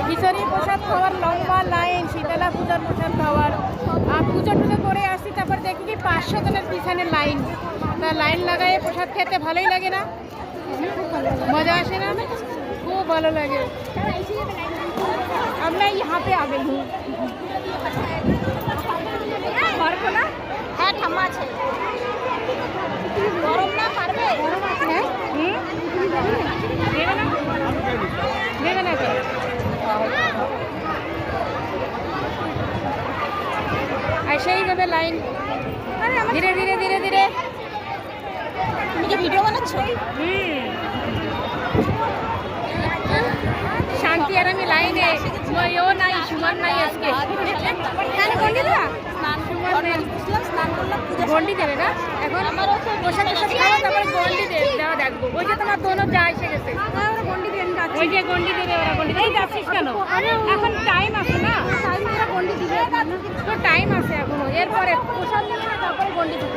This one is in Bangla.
খিচুড়ি প্রসাদ খাওয়ার লম্বা লাইন, শীতলা পূজার প্রসাদ খাওয়ার। আর পুজো টুজো করে আসছি, তারপর দেখি কি 500 জনের পিছনে লাইন। তা লাইন লাগায় প্রসাদ খেতে ভালোই লাগে না? মজা আসে না? খুব ভালো লাগে। अब मैं यहाँ पे आ गई हूँ। হ্যাঁ ঠাম্মা আছে। গরম না পারবে? देवे ना क्या? ऐसे ही जब लाइन धीरे धीरे धीरे धीरे। তুমি কি ভিডিও বানাচ্ছো? शांति আর আমি লাইনে ময়ো নাই সুমন নাই আজকে। কেন গন্ডি দেবা? স্নান করলাম, পূজা গন্ডি দেবে না এখন? আমারও তো পোশাক টোশাক খাওয়া, তারপরে গন্ডি দেওয়া দেখবো। ওই যে তোমার দোনো যা এসে গেছে, গন্ডি দিয়ে ওই যে গন্ডি দেবে ওরা। গন্ডি দিয়ে যাচ্ছিস কেন? এখন টাইম আছে না, গন্ডি দিবে তো, টাইম আছে এখনো। এরপরে পোশাক নেবে না, তারপরে গন্ডি দেবে।